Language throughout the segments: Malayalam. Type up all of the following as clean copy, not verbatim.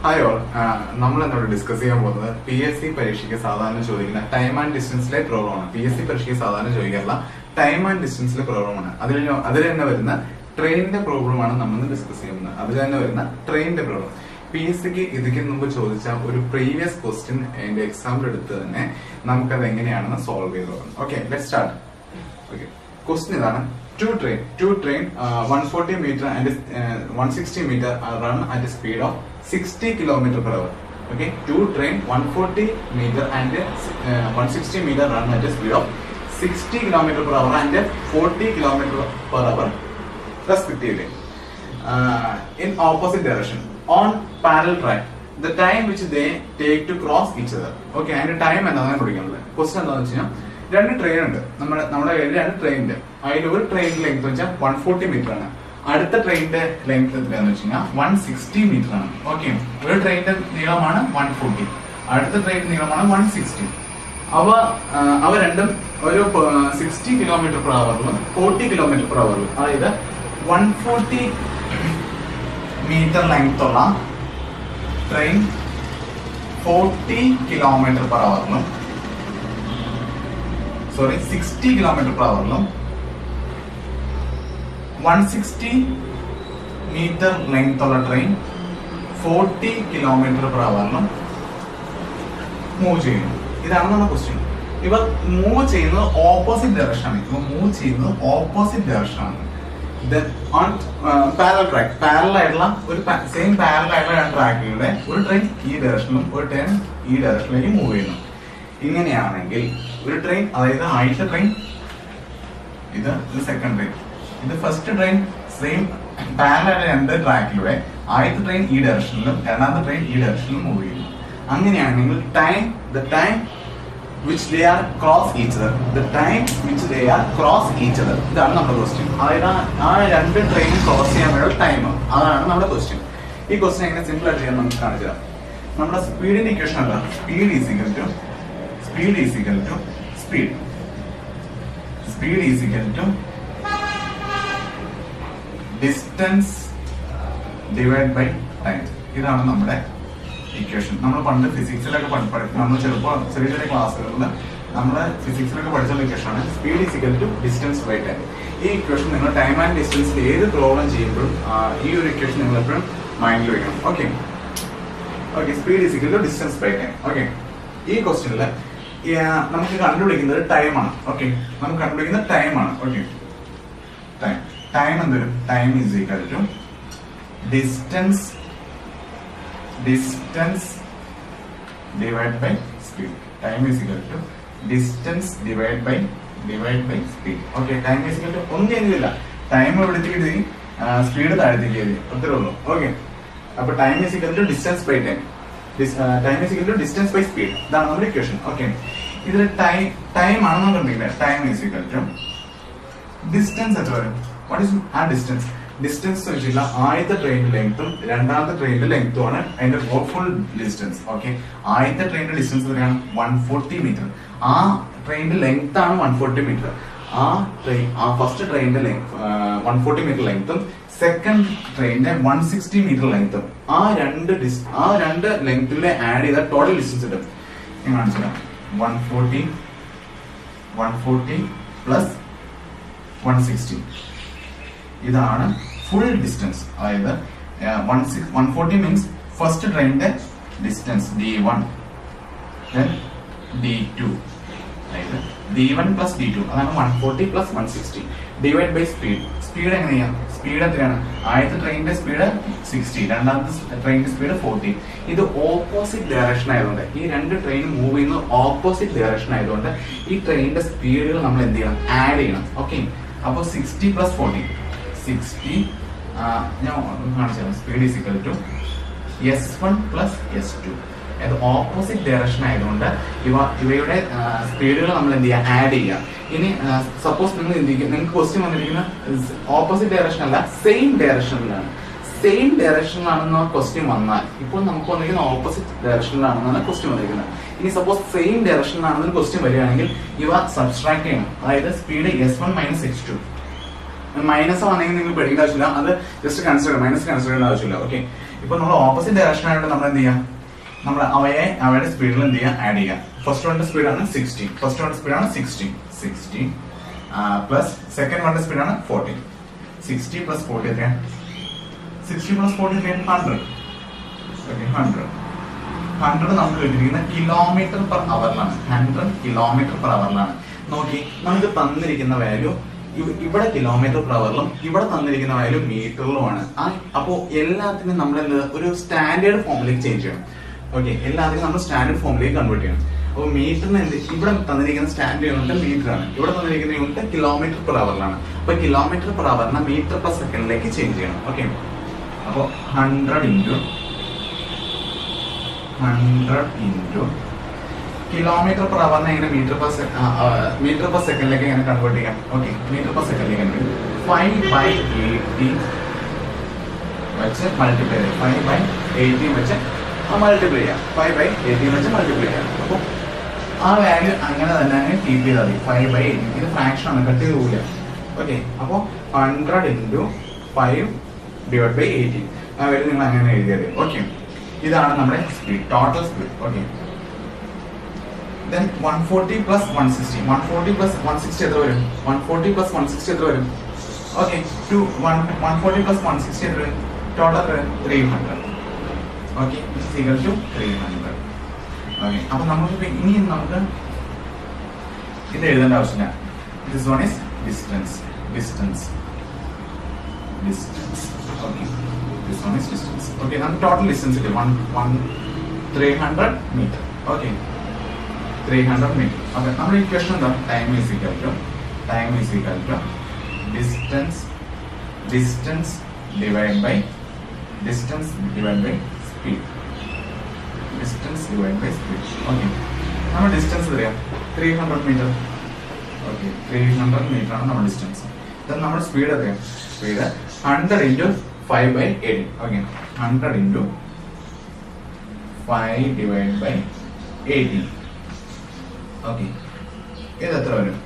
Hi all, we discuss PSC Parishika Sadhana Chodigana, time and distance like program. PSC Parishika Sadhana Chodigala, time and distance like program. Other than train the program, discuss other than train the program. PSC is previous question and exam solve. Okay, let's start. Okay. Question is two train 140 meter and 160 meter run at a speed of 60 km per hour. Okay, two train 140 meter and 160 meter run at a speed of 60 km per hour and 40 km per hour respectively in opposite direction on parallel track. The time which they take to cross each other. Okay, and the time and question two train train train length 140 meter. Other train length 160 meter. Okay, one train 140. Other train 160. Our 60 km per hour, 40 km per hour. Either 140 meter length train 40 km per hour. Sorry, 60 km per hour. 160 meter length of a train 40 km per hour move cheyunu. Idana nammude question. Iva move cheyunu opposite direction. Opposite direction. Then on parallel track, same parallel track ഒരു train ഈ direction ഒരു train ഈ direction move ചെയ്യുന്നു. ഇങ്ങനെയാണെങ്കിൽ ഒരു ട്രെയിൻ, അതായത് ആദ്യത്തെ ട്രെയിൻ ഇത് സെക്കൻഡ് ട്രെയിൻ, ഇത് ഫസ്റ്റ് ട്രെയിൻ സെയിം പാരലൽ രണ്ട് ട്രാക്കിലൂടെ ആദ്യത്തെ ട്രെയിൻ ഈ ഡയറക്ഷനിലും രണ്ടാമത്തെ ട്രെയിൻ ഈ ഡയറക്ഷനിലും മൂവ് ചെയ്യുന്നു. അങ്ങനെയാണെങ്കിൽ the time which they are cross each other, ഇതാണ് നമ്മുടെ ക്വസ്റ്റ്യൻ. അതായത് ആ രണ്ട് ട്രെയിൻ ക്രോസ് ചെയ്യാൻ വേണ്ട ടൈം, അതാണ് നമ്മുടെ ക്വസ്റ്റ്യൻ. ഈ ക്വസ്റ്റ്യൻ എങ്ങനെ സിമ്പിൾ ആയിട്ട് ചെയ്യാൻ നമുക്ക് കാണിച്ചു തരാം. നമ്മുടെ സ്പീഡിന്റെ ഇക്വേഷൻ എന്താ? Speed is equal to speed. Speed is equal to distance divided by time. ഇതാണ് നമ്മുടെ ഇക്വേഷൻ. നമ്മൾ പണ്ട് ഫിസിക്സിലൊക്കെ നമ്മൾ ചെറിയ ചെറിയ ക്ലാസ്സുകളിൽ നമ്മൾ ഫിസിക്സിലൊക്കെ പഠിച്ച ഇക്വേഷൻ ആണ് speed is equal to distance by time. ഈ ഇക്വേഷൻ നിങ്ങൾ ടൈം ആൻഡ് ഡിസ്റ്റൻസിൽ ഏത് പ്രോബ്ലം ചെയ്യുമ്പോഴും ഈ ഒരു ഇക്വേഷൻ നിങ്ങൾ എപ്പോഴും മൈൻഡിൽ വെക്കണം. Okay, speed is equal to distance by time. Okay, ഈ ക്വസ്റ്റ്യനിൽ നമുക്ക് കണ്ടുപിടിക്കുന്നത് ടൈമാണ്. ഓക്കെ, നമുക്ക് കണ്ടുപിടിക്കുന്നത് ടൈമാണ്. ഓക്കെ, ടൈം എന്തൊരു time is equal to distance divide by speed. Time is equal to distance divide by speed. Okay, time is equal to ഒന്നും ചെയ്യുന്നില്ല, ടൈം എവിടത്തേക്ക് എഴുതി, സ്പീഡ് താഴത്തേക്ക് എഴുതി, അത്രേ ഉള്ളൂ. ഓക്കെ, അപ്പൊ time is equal to distance by time. Time is equal to distance by speed. That's our equation. Okay. This time ആണെന്നുണ്ടെങ്കിൽ time is equal to distance at all. What is our distance? Distance വെച്ചില്ല ആദ്യത്തെ ട്രെയിനിന്റെ ലെങ്ത്തും രണ്ടാമത്തെ ട്രെയിനിന്റെ ലെങ്ത്തും ആണ് അതിന്റെ ഫുൾ ഡിസ്റ്റൻസ്. ഓക്കെ, ആദ്യത്തെ ട്രെയിനിന്റെ ഡിസ്റ്റൻസ് എത്രയാണ്? 140 മീറ്റർ. ആ ട്രെയിനിന്റെ ലെങ്ത് ആണ് 140 മീറ്റർ. ആ ഫസ്റ്റ് ട്രെയിനിന്റെ 140 മീറ്റർ ലെങ്ത്തും സെക്കൻഡ് ട്രെയിനിന്റെ 160 മീറ്റർ ലെങ്ത്തും ആ രണ്ട് ലെങ്ത്തിലെ ആഡ് ചെയ്ത ടോട്ടൽ ഡിസ്റ്റൻസ് കിട്ടും. ഞാൻ കാണിച്ചു 140 പ്ലസ് 160 ഇതാണ് ഫുൾ ഡിസ്റ്റൻസ്. അതായത് 140 മീൻസ് ഫസ്റ്റ് ട്രെയിനിന്റെ ഡിസ്റ്റൻസ് D1 then D2, അതായത് D1 പ്ലസ് D2 അതാണ് 140 plus 160 divide by speed. Speed എങ്ങനെയാ? സ്പീഡ് എത്രയാണ്? ആദ്യത്തെ ട്രെയിനിന്റെ സ്പീഡ് 60, രണ്ടാമത്തെ ട്രെയിനിന്റെ സ്പീഡ് 40. ഇത് ഓപ്പോസിറ്റ് ഡയറക്ഷൻ ആയതുകൊണ്ട്, ഈ രണ്ട് ട്രെയിൻ മൂവ് ചെയ്യുന്ന ഓപ്പോസിറ്റ് ഡയറക്ഷൻ ആയതുകൊണ്ട് ഈ ട്രെയിനിന്റെ സ്പീഡുകൾ നമ്മൾ എന്ത് ചെയ്യണം? ആഡ് ചെയ്യണം. ഓക്കെ, അപ്പോൾ 60 പ്ലസ് 40 60 ഞാൻ കാണിച്ചു. Speed is equal to S1 plus S2. അത് ഓപ്പോസിറ്റ് ഡയറക്ഷൻ ആയതുകൊണ്ട് ഇവയുടെ സ്പീഡുകൾ നമ്മൾ എന്ത് ചെയ്യുക? ആഡ് ചെയ്യുക. ഇനി സപ്പോസ് നിങ്ങൾ എന്ത് ചെയ്യുക, നിങ്ങൾക്ക് ക്വസ്റ്റ്യൻ വന്നിരിക്കുന്ന ഓപ്പോസിറ്റ് ഡയറക്ഷൻ അല്ല, സെയിം ഡയറക്ഷനിലാണ്. സെയിം ഡയറക്ഷനിലാണെന്ന് ക്വസ്റ്റ്യൻ വന്നാൽ, ഇപ്പോൾ നമുക്ക് വന്നിരിക്കുന്ന ഓപ്പോസിറ്റ് ഡയറക്ഷനിലാണെന്നാണ് ക്വസ്റ്റ്യൻ വന്നിരിക്കുന്നത്. ഇനി സപ്പോസ് സെയിം ഡയറക്ഷനിലാണെന്ന് ക്വസ്റ്റ്യൻ വരികയാണെങ്കിൽ ഇവ സബ്സ്ട്രാക്ട് ചെയ്യണം. അതായത് speed S1 minus S2. Minus ആണെങ്കിൽ നിങ്ങൾ പേടിക്കേണ്ട ആവശ്യമില്ല, അത് ജസ്റ്റ് കൺസിഡർ, മൈനസ് കൺസിഡർ ചെയ്യേണ്ട ആവശ്യമില്ല. ഓക്കെ, ഇപ്പൊ നമ്മൾ ഓപ്പോസിറ്റ് ഡയറക്ഷൻ ആയിട്ട് നമ്മൾ എന്ത് ചെയ്യാം, നമ്മൾ അവയുടെ സ്പീഡിൽ എന്ത് ചെയ്യാം, ആഡ് ചെയ്യാം. ഫസ്റ്റ് വണ്ണിന്റെ സ്പീഡാണ് 60, ഫസ്റ്റ് വണ്ണിന്റെ സ്പീഡാണ് 60 പ്ലസ് സെക്കൻഡ് വണ്ണിന്റെ സ്പീഡാണ് 40. 60 പ്ലസ് 40 എത്രയാണ്? 60 പ്ലസ് 40 എത്രയാണ്? 100. ഓക്കെ, 100 നമുക്ക് കിട്ടിയിരിക്കുന്ന കിലോമീറ്റർ പെർ അവറിലാണ്. 100 കിലോമീറ്റർ പെർ അവറിലാണ്. നോക്കി, നമുക്ക് തന്നിരിക്കുന്ന വാല്യൂ ഇവിടെ കിലോമീറ്റർ പെർ അവറിലും ഇവിടെ തന്നിരിക്കുന്ന വാല്യൂ മീറ്ററിലുമാണ്. അപ്പോ എല്ലാത്തിനും നമ്മൾ ഒരു സ്റ്റാൻഡേർഡ് ഫോമിലേക്ക് ചേഞ്ച് ചെയ്യണം. ഓക്കെ, എല്ലാത്തിനും നമ്മൾ സ്റ്റാൻഡേർഡ് ഫോമിലേക്ക് കൺവേർട്ട് ചെയ്യണം. അപ്പോൾ മീറ്ററിന് ഇവിടെ തന്നിരിക്കുന്ന സ്റ്റാൻഡേർഡ് യൂണിറ്റ് മീറ്റർ ആണ്, ഇവിടെ തന്നിരിക്കുന്ന യൂണിറ്റ് കിലോമീറ്റർ പെർ അവറിലാണ്. അപ്പൊ കിലോമീറ്റർ പെർ അവറിനെ മീറ്റർ പെർ സെക്കൻഡിലേക്ക് ചേഞ്ച് ചെയ്യണം. ഓക്കെ, അപ്പോൾ 100 ഇൻറ്റു കിലോമീറ്റർ പെർ അവറിനെ എങ്ങനെ മീറ്റർ പെർ സെക്കൻഡിലേക്ക് എങ്ങനെ കൺവേർട്ട് ചെയ്യാം? ഓക്കെ, മീറ്റർ പെർ സെക്കൻഡിലേക്ക് 5/80 വെച്ച് മൾട്ടിപ്ലൈ ചെയ്യാം. 5/80 വെച്ച് മൾട്ടിപ്ലൈ ചെയ്യാം. 5/80 വെച്ച് മൾട്ടിപ്ലൈ ചെയ്യാം. അപ്പോൾ ആ വാല്യൂ അങ്ങനെ തന്നെ കീപ്പ് ചെയ്താൽ മതി. 5/80 ഇത് ഫ്രാക്ഷൻ ആണ്, കട്ട് ചെയ്ത് പോകില്ല. ഓക്കെ, അപ്പോൾ 100 ഇൻറ്റു 5/80 ആ വാല്യൂ നിങ്ങൾ അങ്ങനെ എഴുതിയത്. ഓക്കെ, ഇതാണ് നമ്മുടെ speed, total speed. Okay, then 140 plus 160. 140 plus 160 എത്ര വരും? 140 plus 160 എത്ര വരും? ഓക്കെ, 140 plus 160 എത്ര വരും? Total 300. Okay, is equal to 300. Okay, അപ്പൊ നമുക്ക് ഇനി നമുക്ക് ഇത് എഴുതേണ്ട ആവശ്യമില്ല. This one is distance. Okay, this one is distance. Okay, നമുക്ക് ടോട്ടൽ ഡിസ്റ്റൻസ് കിട്ടി 300 മീറ്റർ. Okay, 300 meter. ഓക്കെ, നമ്മുടെ ഇക്വേഷൻ എന്താ? Time is equal to distance divide by speed. Okay, നമ്മുടെ ഡിസ്റ്റൻസ് അറിയാം 300 മീറ്റർ. ഓക്കെ, 300 മീറ്റർ ആണ് നമ്മുടെ ഡിസ്റ്റൻസ്. നമ്മുടെ സ്പീഡ് അറിയാം. Speed 100 into 5/80. Okay, 100 into 5/80. Okay, ഇത് എത്ര വരും?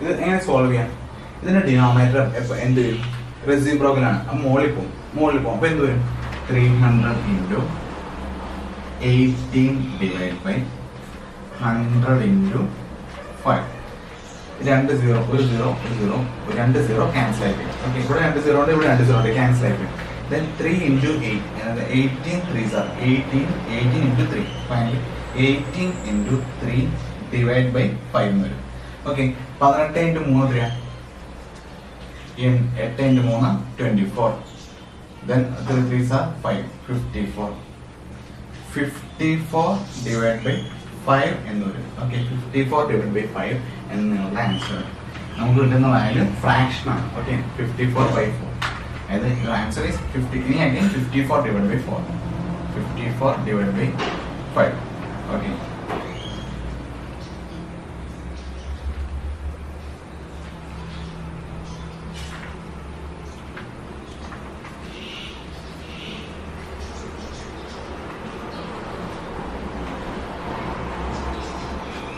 ഇത് എങ്ങനെ സോൾവ് ചെയ്യാം? ഇതിന്റെ ഡിനോമിനേറ്റർ എന്ത് വരും? റെസിപ്രോക്കലാണ്. അപ്പൊ മോളിൽ പോകും. അപ്പൊ എന്ത് വരും? 300 into 18 divide by 100 into 5. 2 0 1 0 2 0 cancel ആയിപ്പോയി. ഓക്കെ, ഇവിടെ 2 0 ഉണ്ട്, ഇവിടെ 2 0 ഉണ്ട്, ക്യാൻസൽ ആയിപ്പോയി. Then 3 into 8, 18 3s are 18 into 3. Finally, 18 into 3 divided by 5 വരും. Okay, 18 into 3 എത്രയാ? 8 into 3 24. Then 3 3s are 5, 54. 54 divided by 5 എന്ന് വരും. Okay, 54 divided by 5 എന്ന് നിങ്ങളുടെ ആൻസർ. നമുക്ക് കിട്ടുന്ന വാല്യൂ ഫ്രാക്ഷൻ ആണ്. Okay, 54/4. The answer is 50. Again 54 divided by 4. 54 divided by 5. Okay.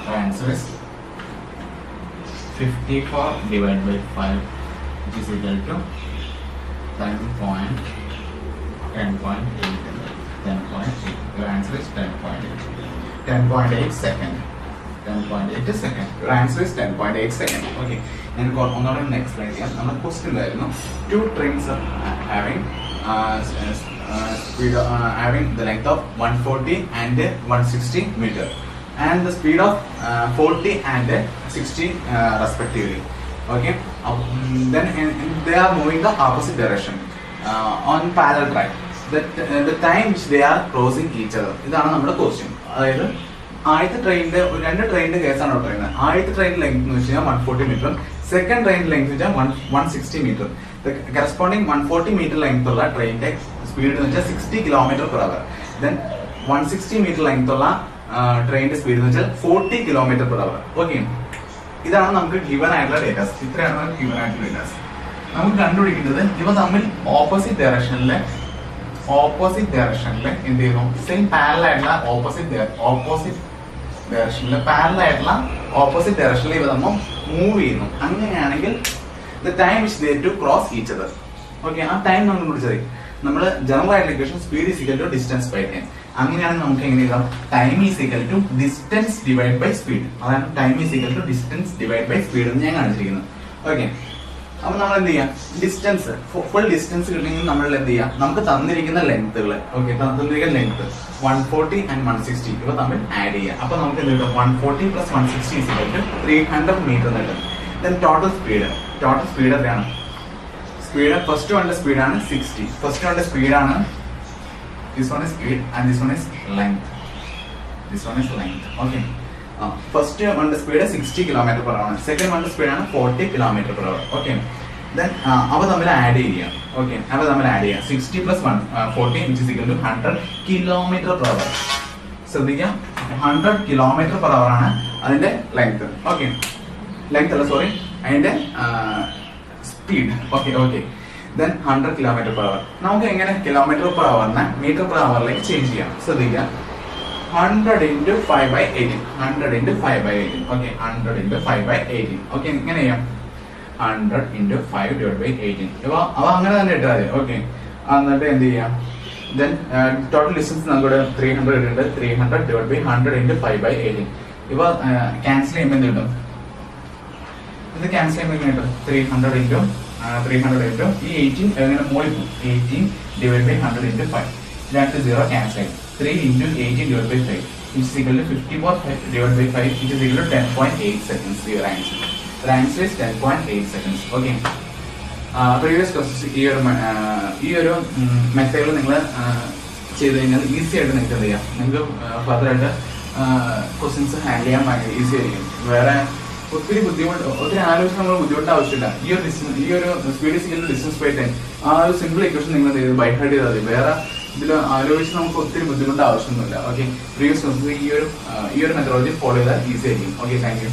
The answer is 54 divided by 5, which is equal to 10.8. Your answer is 10.8. 10.8 second. 10.8 second. Your answer is 10.8 second. Okay. And on next slide here, our question is, 2 trains are having speed having the length of 140 and 160 meter, and the speed of 40 and 60 respectively. Okay, then they are moving the opposite direction on parallel track. The time which they are crossing each other. ഇതാണ് നമ്മുടെ ക്വസ്റ്റ്യൻ. അതായത് ആദ്യത്തെ ട്രെയിനിന്റെ 2 ട്രെയിനിന്റെ കേസാണ് പറയുന്നത്. ആദ്യത്തെ ട്രെയിൻ ലെങ്ത് എന്ന് വെച്ചാൽ 140 മീറ്റർ, സെക്കൻഡ് ട്രെയിൻ ലെങ്ത് വെച്ചാൽ 160 മീറ്റർ. കറസ്പോണ്ടിങ് 140 മീറ്റർ ലെങ്ത് ഉള്ള ട്രെയിനിന്റെ സ്പീഡ് എന്ന് വെച്ചാൽ 60 km/h. ദെൻ 160 മീറ്റർ ലെങ്ത് ഉള്ള ട്രെയിനിന്റെ സ്പീഡ് എന്ന് വെച്ചാൽ 40 km/h. ഓക്കെ, ഇതാണ് നമുക്ക് ഗിവൻ ആയിട്ടുള്ള ഡേറ്റാസ്. ഇത്രയാണ് ഗിവൻ ആയിട്ടുള്ള ഡേറ്റാസ്. നമുക്ക് കണ്ടുപിടിക്കേണ്ടത് ഇവ തമ്മിൽ ഓപ്പോസിറ്റ് ഡയറക്ഷനിൽ എന്ത് ചെയ്യുന്നു? സെയിം പാരലൽ ആയിട്ടുള്ള ഓപ്പോസിറ്റ് ഡയറക്ഷനിൽ ഇവ തമ്മിൽ മൂവ് ചെയ്യുന്നു. അങ്ങനെയാണെങ്കിൽ the time which they to cross each other. Okay, ആ ടൈം നമ്മൾ പിടിച്ചത് നമ്മൾ ജനറൽ ആയിട്ടുള്ള equation speed is equal to distance by time. അങ്ങനെയാണെങ്കിൽ നമുക്ക് എങ്ങനെ എഴുതാം? Time is equal to distance divide by speed. അതാണ് time is equal to distance divide by speed എന്ന് ഞാൻ കാണിച്ചിരിക്കുന്നത്. ഓക്കെ, അപ്പൊ നമ്മൾ എന്ത് ചെയ്യാം? ഡിസ്റ്റൻസ് ഫുൾ ഡിസ്റ്റൻസ് കിട്ടണമെങ്കിൽ നമ്മൾ എന്ത് ചെയ്യാം? നമുക്ക് തന്നിരിക്കുന്ന ലെങ്ത്തുകൾ, ഓക്കെ, തന്നിരിക്കുന്ന ലെങ്ത് 140 and 160 ഇവ തമ്മിൽ ആഡ് ചെയ്യാം. അപ്പൊ നമുക്ക് എന്ത് കിട്ടും? 140 plus 160 is equal to 300 meter എന്ന് കിട്ടും. Then ടോട്ടൽ സ്പീഡ് എത്രയാണ്? സ്പീഡ് ഫസ്റ്റ് വണ്ട സ്പീഡാണ് 60. ഫസ്റ്റ് വണ്ട സ്പീഡാണ്, this one is speed and this one is length. Okay, first വണ്ട സ്പീഡ് 60 km/h ആണ്. സെക്കൻഡ് വണ്ട സ്പീഡാണ് 40 km/h. ഓക്കെ, ദെൻ അവ തമ്മിൽ ആഡ് ചെയ്യാം. ഓക്കെ, അവ തമ്മിൽ ആഡ് ചെയ്യാം. 60 plus 40 which is equal to 100 km/h. ശ്രദ്ധിക്കാം, 100 km/h ആണ് അതിന്റെ ലെങ്ത്. ഓക്കെ, ലെങ്ത് അല്ല, സോറി, അതിന്റെ സ്പീഡ്. Okay, then 100 km/h. നമുക്ക് എങ്ങനെ km/h മീറ്റർ/ഹവറിലേക്ക് ചേഞ്ച് ചെയ്യാം? ശ്രദ്ധിക്കാം, 100 into 5/18. 100 into 5/18. Okay, 100 into 5/18. Okay, എങ്ങനെ ചെയ്യാം? 100 into 5 divided by 18. അവ അങ്ങനെ തന്നെ ഇട്ടാൽ മതി. ഓക്കെ, എന്നിട്ട് എന്ത് ചെയ്യാം? ദെൻ ടോട്ടൽ ഡിസ്റ്റൻസ് നമുക്ക് 300 ഉണ്ട്. 300 divided by 100 into 5/18. ഇവ ക്യാൻസൽ ചെയ്യുമ്പോൾ എന്ത് കിട്ടും? ഇത് ക്യാൻസൽ ചെയ്യുമ്പോൾ എങ്ങനെ കിട്ടും? 300 into ഈ 18 എങ്ങനെ മോളിൽ പോകും? 18 divided by 100 into 5. 2 0 ക്യാൻസൽ ചെയ്യും. 3 into 18 divided by 5 which is equal to 54 divided by 5 which is equal to 10.8 seconds. Your answer. The answer is 10.8 seconds. Okay. Previous questions ഈ ഒരു മെത്തേഡിൽ നിങ്ങൾ ചെയ്ത് കഴിഞ്ഞാൽ ഈസി ആയിട്ട് നിങ്ങൾക്ക് എന്ത് ചെയ്യാം? നിങ്ങൾക്ക് ഫർദർ ആയിട്ട് ക്വസ്റ്റ്യൻസ് ഹാൻഡിൽ ചെയ്യാൻ ഭയങ്കര ഈസി ആയിരിക്കും. വേറെ ഒത്തിരി ആലോചിച്ച് നമ്മൾ ബുദ്ധിമുട്ട് ആവശ്യമില്ല. ഈ ഒരു speed equal to distance by time, ആ ഒരു സിമ്പിൾ ഇക്വേഷൻ നിങ്ങൾ ബൈ ഹാർട്ട് ചെയ്താൽ മതി. വേറെ ഇതിൽ ആലോചിച്ച് നമുക്ക് ഒത്തിരി ബുദ്ധിമുട്ട് ആവശ്യമൊന്നുമില്ല. ഓക്കെ, പ്രീവിയസ് ക്വസ്റ്റ്യൻസ് ഈ ഒരു മെത്തഡോളജി ഫോളോ ചെയ്താൽ ഈസി ആയിരിക്കും. Okay, thank you.